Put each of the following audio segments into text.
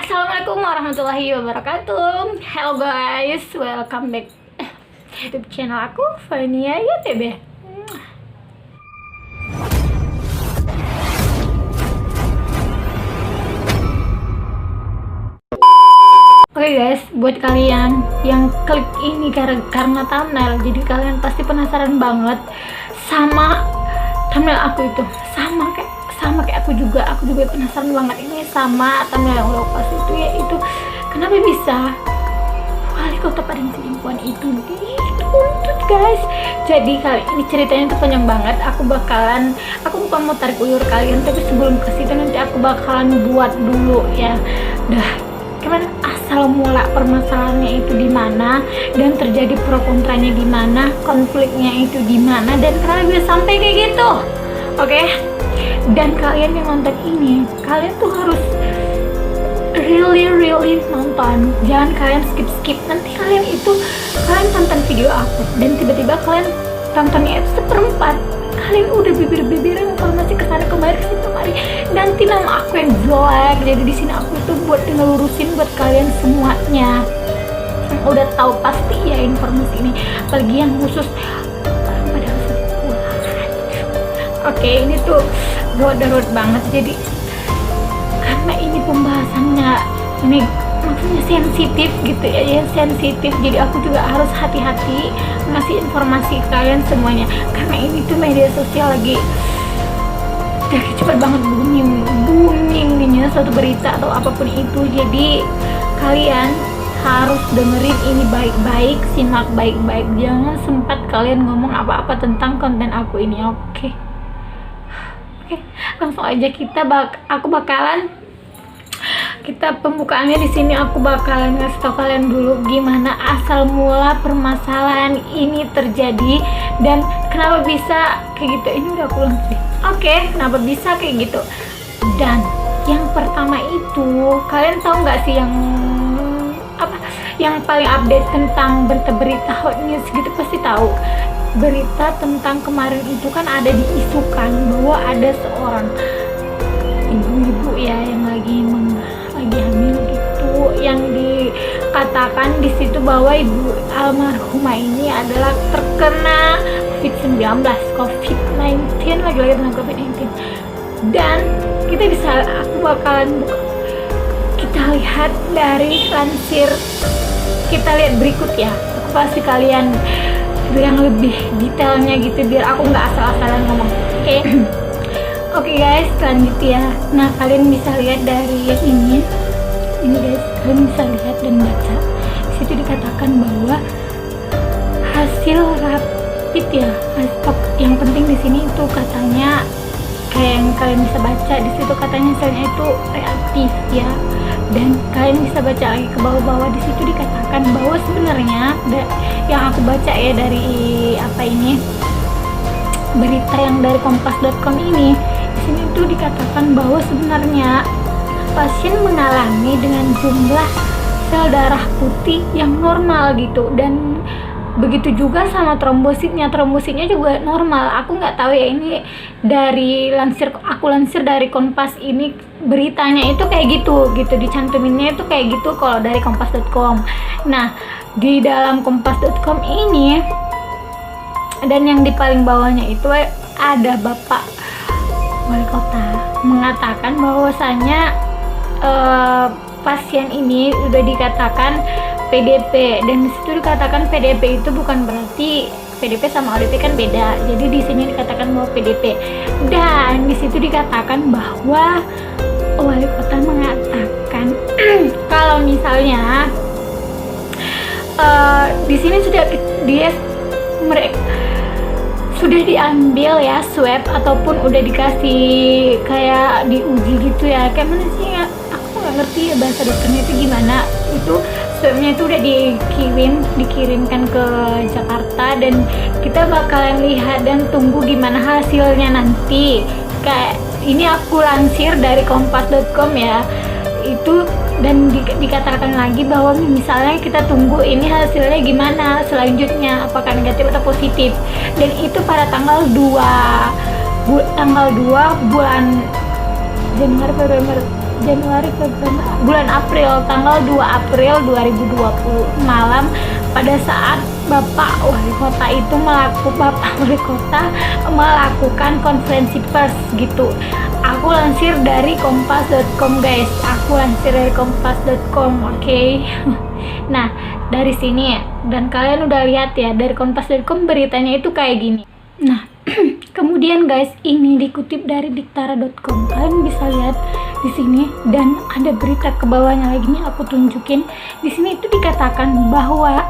Assalamualaikum warahmatullahi wabarakatuh. Hello guys, welcome back YouTube channel aku, Fania YTB. Oke guys, buat kalian yang klik ini karena thumbnail, jadi kalian pasti penasaran banget sama thumbnail aku itu, sama kayak aku juga penasaran banget ini sama thumbnail yang udah pas itu, yaitu kenapa bisa wali kota Padang Sidimpuan itu dituntut guys. Jadi kali ini ceritanya tuh panjang banget. Aku bukan mau tarik ulur kalian, tapi sebelum ke situ nanti aku bakalan buat dulu ya. Gimana asal mula permasalahannya itu di mana, dan terjadi pro kontranya di mana, konfliknya itu di mana, dan kenapa bisa sampai kayak gitu. Oke? Dan kalian yang nonton ini, kalian tuh harus really nonton. Jangan kalian skip. Nanti kalian tonton video aku dan tiba-tiba kalian tontonnya itu seperempat, kalian udah bibir-bibiran informasi kesana kemari nanti nama aku yang jelek. Jadi di sini aku itu buat ngelurusin buat kalian semuanya yang udah tahu pasti ya informasi ini, apalagi yang khusus orang pada sekolah. Oke, ini tuh gawat banget. Jadi karena ini pembahasannya ini maksudnya sensitif gitu ya, sensitif, jadi aku juga harus hati-hati ngasih informasi ke kalian semuanya, karena ini tuh media sosial lagi cepet banget boomingnya suatu berita atau apapun itu. Jadi kalian harus dengerin ini baik-baik, simak baik-baik, jangan sempat kalian ngomong apa-apa tentang konten aku ini. Oke, langsung aja kita pembukaannya di sini. Aku bakalan ngasih tau kalian dulu gimana asal mula permasalahan ini terjadi dan kenapa bisa kayak gitu. Ini udah pulang sih. Oke, kenapa bisa kayak gitu? Dan yang pertama itu, kalian tahu nggak sih yang paling update tentang berita hot news gitu, pasti tahu. Berita tentang kemarin itu kan ada diisukan bahwa ada seorang ibu-ibu ya yang lagi hamil gitu, yang dikatakan di situ bahwa ibu almarhumah ini adalah terkena COVID-19, lagi-lagi tentang COVID-19. Dan aku bakalan kita lihat dari lansir, kita lihat berikut ya. Aku pasti kalian yang lebih detailnya gitu biar aku nggak asal-asalan ngomong. Oke guys, lanjut ya. Nah, kalian bisa lihat dari yang ini guys, kalian bisa lihat dan baca. Di situ dikatakan bahwa hasil rapid ya, yang penting di sini itu katanya kayak yang kalian bisa baca di situ, katanya hasilnya itu reaktif ya. Dan kalian bisa baca lagi ke bawah-bawah, di situ dikatakan bahwa sebenarnya yang aku baca ya dari berita yang dari kompas.com ini, di sini tuh dikatakan bahwa sebenarnya pasien mengalami dengan jumlah sel darah putih yang normal gitu, dan begitu juga sama trombositnya juga normal. Aku nggak tahu ya, ini aku lansir dari Kompas ini, beritanya itu kayak gitu dicantuminnya itu kayak gitu kalau dari kompas.com. Nah, di dalam kompas.com ini dan yang di paling bawahnya itu ada Bapak Wali Kota mengatakan bahwasanya pasien ini udah dikatakan PDP, dan disitu dikatakan PDP itu bukan berarti PDP sama ODP kan beda. Jadi di sini dikatakan bahwa PDP, dan disitu dikatakan bahwa Wali Kota mengatakan kalau misalnya di sini sudah diambil ya swab ataupun udah dikasih kayak diuji gitu ya, kayak mana sih ya, aku nggak ngerti ya bahasa dokternya itu gimana. Itu swabnya itu udah dikirimkan ke Jakarta, dan kita bakalan lihat dan tunggu gimana hasilnya nanti. Kayak ini aku lansir dari kompas.com ya itu, dan dikatakan lagi bahwa misalnya kita tunggu ini hasilnya gimana selanjutnya, apakah negatif atau positif. Dan itu pada tanggal 2 bulan Januari, Februari, Januari, Februari, bulan April, tanggal 2 April 2020 malam, pada saat Bapak Wali Kota itu melakukan konferensi pers gitu. Aku lansir dari kompas.com guys, oke. Nah, dari sini dan kalian udah lihat ya, dari kompas.com beritanya itu kayak gini. Nah, kemudian guys, ini dikutip dari diktara.com. Kalian bisa lihat di sini, dan ada berita ke bawahnya lagi nih, aku tunjukin. Di sini itu dikatakan bahwa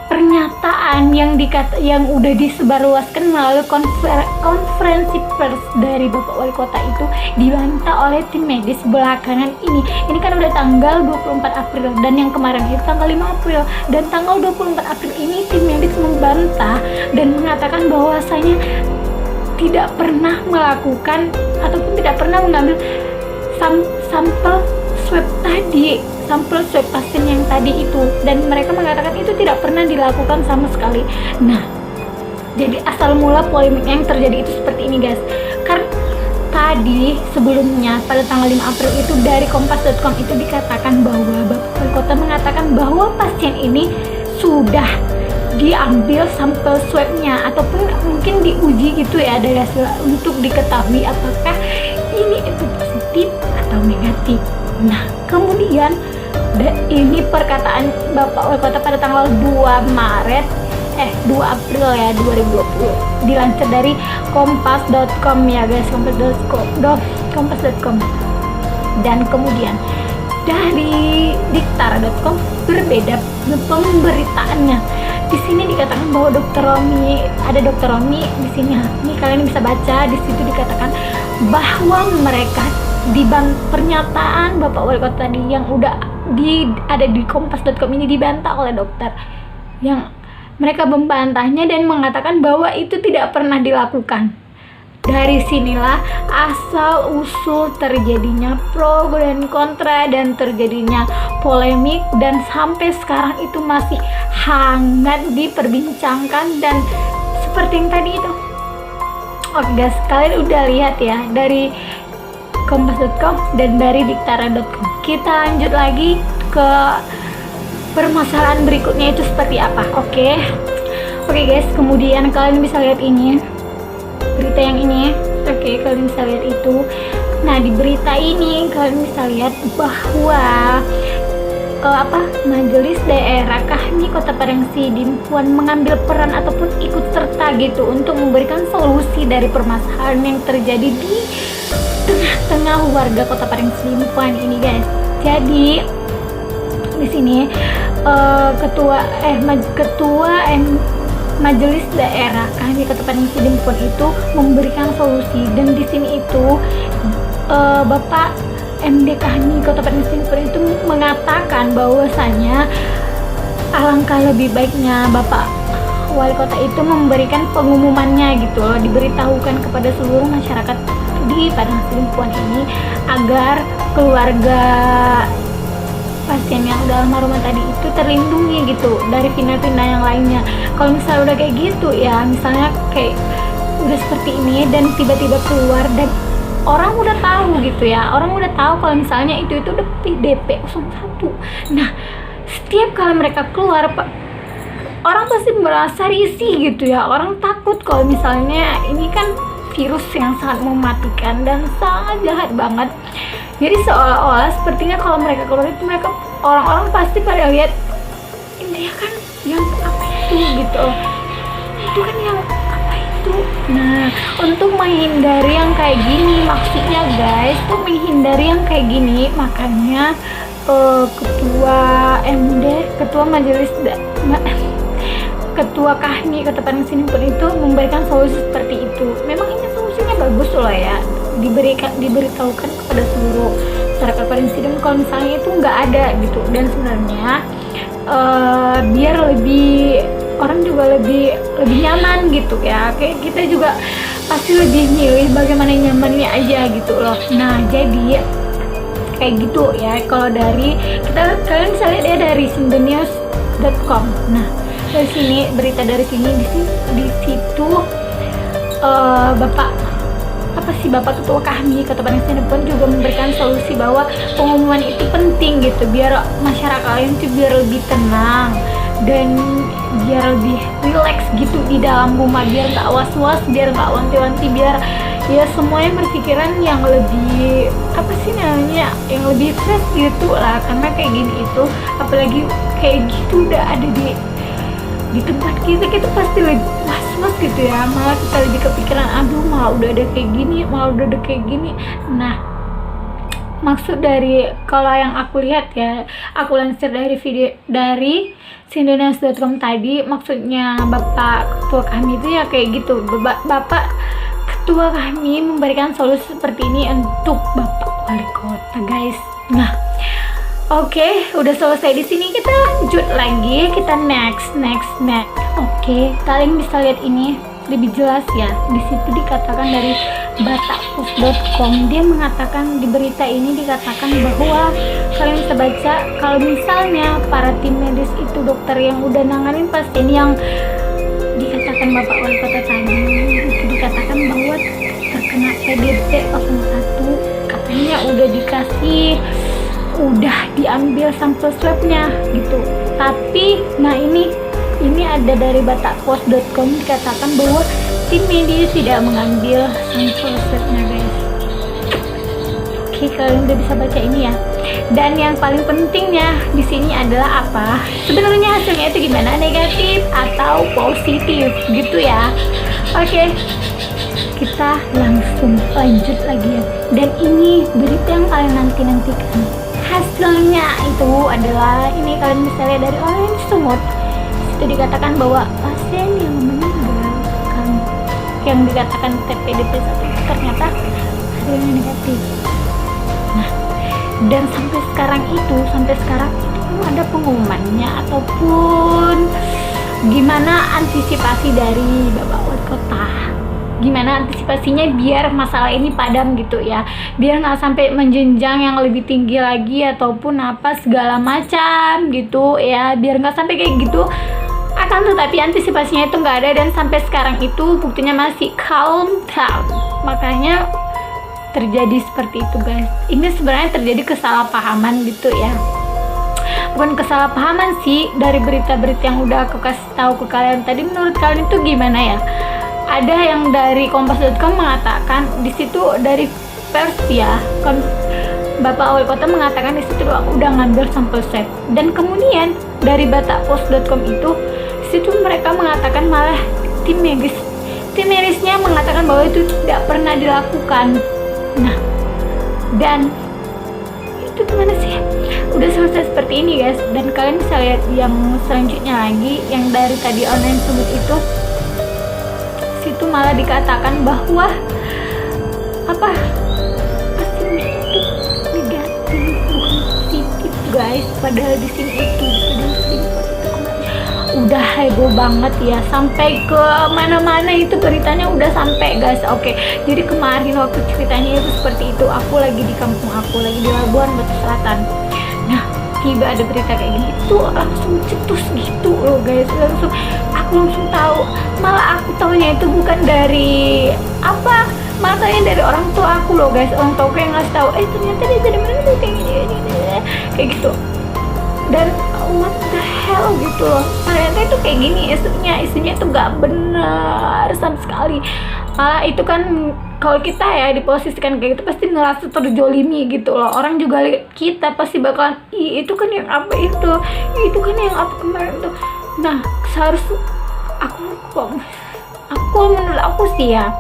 pernyataan yang udah disebarluaskan melalui konferensi pers dari Bapak Wali Kota itu dibantah oleh tim medis belakangan ini. Ini kan udah tanggal 24 April dan yang kemarin itu tanggal 5 April, dan tanggal 24 April ini tim medis membantah dan mengatakan bahwasanya tidak pernah melakukan ataupun tidak pernah mengambil sampel swab pasien yang tadi itu, dan mereka mengatakan itu tidak pernah dilakukan sama sekali. Nah, jadi asal mula polemik yang terjadi itu seperti ini guys. Karena tadi sebelumnya pada tanggal 5 April itu dari kompas.com itu dikatakan bahwa Bapak Wali Kota mengatakan bahwa pasien ini sudah diambil sampel swabnya ataupun mungkin diuji gitu ya dari hasil untuk diketahui apakah ini itu positif atau negatif. Nah, kemudian ini perkataan Bapak Wali Kota pada tanggal 2 April ya 2020 dilansir dari kompas.com ya guys, kompas.com. Dan kemudian dari diktara.com berbeda pemberitaannya. Di sini dikatakan bahwa ada Dokter Romi di sini. Nih kalian bisa baca di situ dikatakan bahwa mereka pernyataan Bapak Wali Kota tadi yang udah ada di kompas.com ini dibantah oleh dokter, yang mereka membantahnya dan mengatakan bahwa itu tidak pernah dilakukan. Dari sinilah asal usul terjadinya pro dan kontra dan terjadinya polemik, dan sampai sekarang itu masih hangat diperbincangkan. Dan seperti yang tadi itu, oke guys, kalian udah lihat ya dari kompas.com dan dari diktara.com. Kita lanjut lagi ke permasalahan berikutnya itu seperti apa. Oke guys, kemudian kalian bisa lihat ini berita yang ini. Oke, kalian bisa lihat itu. Nah, di berita ini kalian bisa lihat bahwa Majelis Daerah Kahmi Kota Parengsi Dimpuan mengambil peran ataupun ikut serta gitu untuk memberikan solusi dari permasalahan yang terjadi di tengah-tengah warga Kota Parengsi Dimpuan ini guys. Jadi di sini Majelis Daerah Kahmi Kota Parengsi Dimpuan itu memberikan solusi, dan di sini itu Bapak MD Kahmi Kota Parengsi Dimpuan itu mengatakan bahwasanya alangkah lebih baiknya Bapak Wali Kota itu memberikan pengumumannya gitu loh, diberitahukan kepada seluruh masyarakat di Parengsi Dimpuan ini agar keluarga pasien yang udah almarhum tadi itu terlindungi gitu dari final-final yang lainnya. Kalau misalnya udah kayak gitu ya, misalnya kayak udah seperti ini dan tiba-tiba keluar dan orang udah tahu gitu ya, orang udah tahu kalau misalnya itu udah DP01. Nah, setiap kali mereka keluar orang pasti merasa risih gitu ya, orang takut kalau misalnya ini kan virus yang sangat mematikan dan sangat jahat banget. Jadi seolah-olah sepertinya kalau mereka keluar itu orang-orang pasti pada lihat ini ya kan yang apa itu gitu, itu kan yang apa itu. Nah, untuk menghindari yang kayak gini, maksudnya guys, untuk menghindari yang kayak gini, makanya Ketua Kahmi Kota Parengsi Dimpuan itu memberikan solusi seperti itu. Memang ini solusinya bagus loh ya, diberitahukan kepada seluruh masyarakat Parengsi Dimpuan kalau misalnya itu nggak ada gitu. Dan sebenarnya biar orang juga lebih nyaman gitu ya, kayak kita juga pasti lebih milih bagaimana nyamannya aja gitu loh. Nah, jadi kayak gitu ya. Kalau dari kalian bisa lihat ya dari sindonews.com. Nah, dari sini berita dari sini di situ Bapak apa sih Bapak Ketua kami, kata Vanessa pun juga memberikan solusi bahwa pengumuman itu penting gitu, biar masyarakat lain tuh biar lebih tenang dan biar lebih rileks gitu di dalam rumah, biar nggak was-was, biar nggak wanti-wanti, biar ya semuanya berpikiran yang lebih apa sih namanya, yang lebih fresh gitu lah. Karena kayak gini itu, apalagi kayak gitu udah ada di tempat kita pasti lebih was-was gitu ya, malah kita lebih kepikiran, aduh malah udah ada kayak gini. Nah, maksud dari, kalau yang aku lihat ya, aku lansir dari video dari sindonews.com tadi, maksudnya Bapak Ketua kami itu ya kayak gitu, Bapak Ketua kami memberikan solusi seperti ini untuk Bapak Wali Kota, guys. Nah, oke, udah selesai di sini, kita lanjut lagi, kita next. Oke, kalian bisa lihat ini lebih jelas ya. Di situ dikatakan dari batakpos.com, dia mengatakan di berita ini dikatakan bahwa kalian bisa baca kalau misalnya para tim medis itu, dokter yang udah nanganin pasien yang dikatakan Bapak Wali Kota tadi, itu dikatakan bahwa terkena PDP 01, katanya udah diambil sampel swabnya gitu. Tapi nah ini ada dari batakpos.com dikatakan bahwa tim medis tidak mengambil sampel swabnya, guys. Oke, kalian udah bisa baca ini ya. Dan yang paling pentingnya di sini adalah apa? Sebenarnya hasilnya itu gimana? Negatif atau positif gitu ya. Oke, kita langsung lanjut lagi ya. Dan ini berita yang kalian nantikan. Hasilnya itu adalah ini, kalian bisa lihat dari Orange Sumut. Itu dikatakan bahwa pasien yang meninggal yang dikatakan TPDP 1 itu ternyata hasilnya negatif. Nah, dan sampai sekarang itu belum ada pengumumannya ataupun gimana antisipasi dari Bapak Wali Kota, gimana antisipasinya biar masalah ini padam gitu ya, biar nggak sampai menjenjang yang lebih tinggi lagi ataupun apa segala macam gitu ya, biar nggak sampai kayak gitu. Akan tetapi antisipasinya itu nggak ada, dan sampai sekarang itu buktinya masih calm down, makanya terjadi seperti itu, guys. Ini sebenarnya terjadi kesalahpahaman gitu ya, bukan kesalahpahaman sih, dari berita-berita yang udah aku kasih tahu ke kalian tadi. Menurut kalian itu gimana ya? Ada yang dari kompas.com mengatakan di situ, dari pers ya, Bapak Wali Kota mengatakan di situ udah ngambil sampel swab, dan kemudian dari batakpos.com itu di situ mereka mengatakan malah tim medisnya mengatakan bahwa itu tidak pernah dilakukan. Nah, dan itu gimana sih? Udah selesai seperti ini, guys. Dan kalian bisa lihat yang selanjutnya lagi, yang dari tadi online sebut itu, situ malah dikatakan bahwa apa, hasilnya itu negatif bukan positif, guys. Padahal di sini itu udah heboh banget ya, sampai ke mana-mana itu beritanya udah sampai, guys. Oke, jadi kemarin waktu ceritanya itu seperti itu, aku lagi di kampung aku, lagi di Labuan Batu Selatan. Nah, tiba ada berita kayak gini, itu langsung cetus gitu loh, guys. Aku langsung tahu, malah aku taunya itu bukan dari apa, malah taunya dari orang tua aku loh, guys. Orang tua aku yang ngasih tahu, ternyata dia dari mana tuh kayak gini, kayak gitu. Dan what the hell gitu loh, ternyata itu kayak gini isinya itu gak benar sama sekali. Malah itu kan kalau kita ya diposisikan kayak gitu pasti ngerasa terjolimi gitu loh. Orang juga lihat kita pasti bakalan, itu kan yang apa itu kan yang apa kemarin tuh. Nah, seharusnya aku menurut aku sih ya,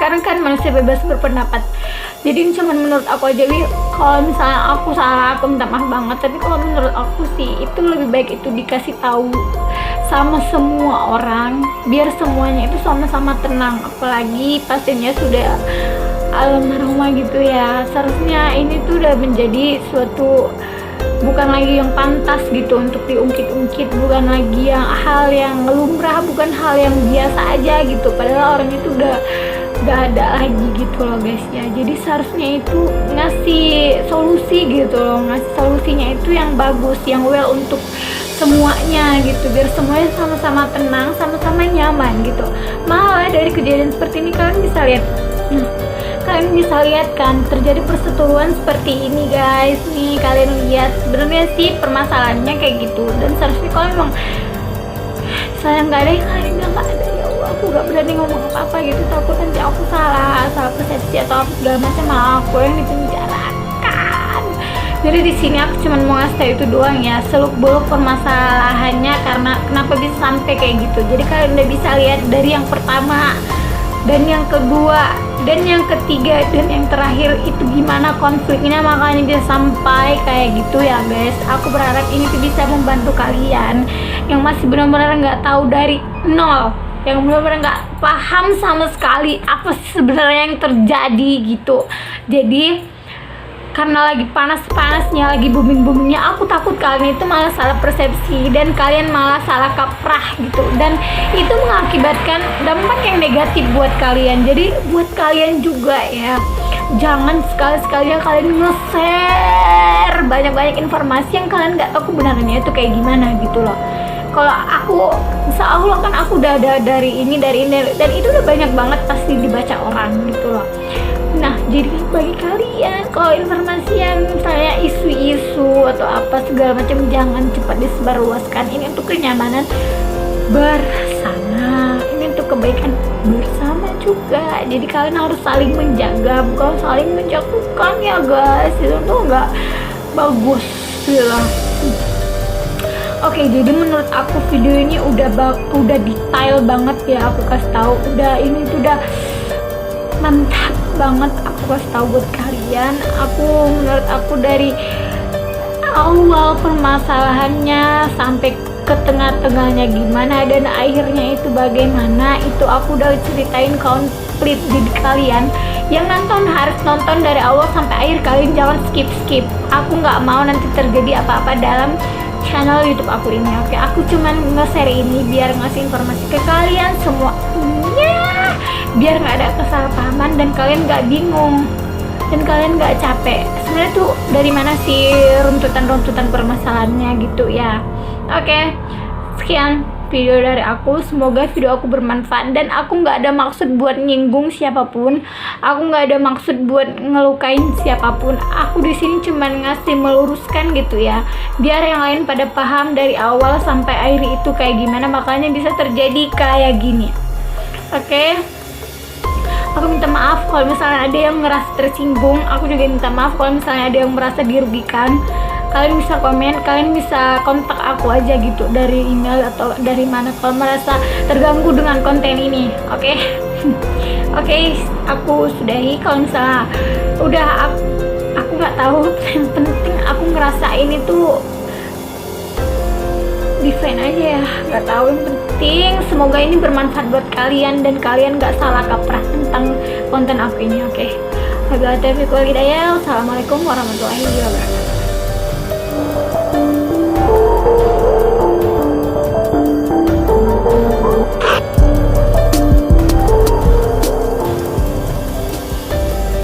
sekarang kan manusia bebas berpendapat, jadi ini cuma menurut aku aja. Kalau misalnya aku salah, aku minta maaf banget, tapi kalau menurut aku sih itu lebih baik itu dikasih tahu sama semua orang, biar semuanya itu sama-sama tenang. Apalagi pasiennya sudah almarhumah gitu ya, seharusnya ini tuh udah menjadi suatu, bukan lagi yang pantas gitu untuk diungkit-ungkit, bukan lagi yang hal yang lumrah, bukan hal yang biasa aja gitu, padahal orang itu udah gak ada lagi gitu loh, guys ya. Jadi seharusnya itu ngasih solusi gitu loh, ngasih solusinya itu yang bagus, yang well untuk semuanya gitu, biar semuanya sama-sama tenang, sama-sama nyaman gitu. Malah dari kejadian seperti ini kalian bisa lihat Nah, kalian bisa lihat kan terjadi perseteruan seperti ini guys. Nih kalian lihat, sebenarnya sih permasalahannya kayak gitu. Dan seharusnya kalau memang saya nggak ada, yang kalian bilang nggak ada, ya Allah aku nggak berani ngomong apa-apa gitu, takut nanti aku salah persepsi atau apa segala macam, malah aku yang dipenjarakan. Jadi di sini aku cuma mau ngasih tahu itu doang ya, seluk-beluk permasalahannya karena kenapa bisa sampai kayak gitu. Jadi kalian udah bisa lihat dari yang pertama dan yang kedua dan yang ketiga dan yang terakhir itu gimana konfliknya, makanya bisa sampai kayak gitu ya guys. Aku berharap ini tuh bisa membantu kalian yang masih benar-benar nggak tahu dari nol, yang benar-benar nggak paham sama sekali apa sih sebenarnya yang terjadi gitu. Jadi karena lagi panas-panasnya, lagi booming-boomingnya, aku takut kalian itu malah salah persepsi dan kalian malah salah kaprah gitu, dan itu mengakibatkan dampak yang negatif buat kalian. Jadi buat kalian juga ya, jangan sekali-sekali kalian nge-share banyak-banyak informasi yang kalian nggak tahu kebenarannya itu kayak gimana gitu loh. Kalau aku, insya Allah kan aku udah ada dari ini, dan itu udah banyak banget pasti dibaca orang gitu loh. Nah, jadi bagi kalian kalau informasi yang misalnya isu-isu atau apa segala macam, jangan cepat disebarluaskan. Ini untuk kenyamanan bersama, ini untuk kebaikan bersama juga. Jadi kalian harus saling menjaga, bukan saling menjatuhkan ya guys. Itu tuh nggak bagus gitu. Oke, jadi menurut aku video ini udah detail banget ya, aku kasih tahu. Ini tuh udah mantap banget aku kasih tahu buat kalian. Menurut aku dari awal permasalahannya sampai ke tengah-tengahnya gimana dan akhirnya itu bagaimana, itu aku udah ceritain komplit. Jadi kalian yang nonton harus nonton dari awal sampai akhir, kalian jangan skip. Aku nggak mau nanti terjadi apa-apa dalam channel YouTube aku ini. Oke, aku cuman nge-share ini biar ngasih informasi ke kalian semuanya, biar nggak ada kesalahpahaman dan kalian nggak bingung dan kalian nggak capek. Sebenarnya tuh dari mana sih runtutan permasalahannya gitu ya. Oke, sekian video dari aku. Semoga video aku bermanfaat dan aku nggak ada maksud buat nyinggung siapapun. Aku nggak ada maksud buat ngelukain siapapun. Aku di sini cuman ngasih meluruskan gitu ya, biar yang lain pada paham dari awal sampai akhir itu kayak gimana, makanya bisa terjadi kayak gini. Oke. Aku minta maaf kalau misalnya ada yang ngerasa tersinggung. Aku juga minta maaf kalau misalnya ada yang merasa dirugikan. Kalian bisa komen, kalian bisa kontak aku aja gitu dari email atau dari mana kalau merasa terganggu dengan konten ini. Oke. Oke, aku sudahi. Kalau misalnya udah aku nggak tahu, yang penting aku ngerasa ini tuh defend aja ya, nggak tahu, yang penting semoga ini bermanfaat buat kalian dan kalian nggak salah kaprah tentang konten aku ini. Oke. Wabillahi taufiq wal hidayah. Wassalamualaikum warahmatullahi wabarakatuh.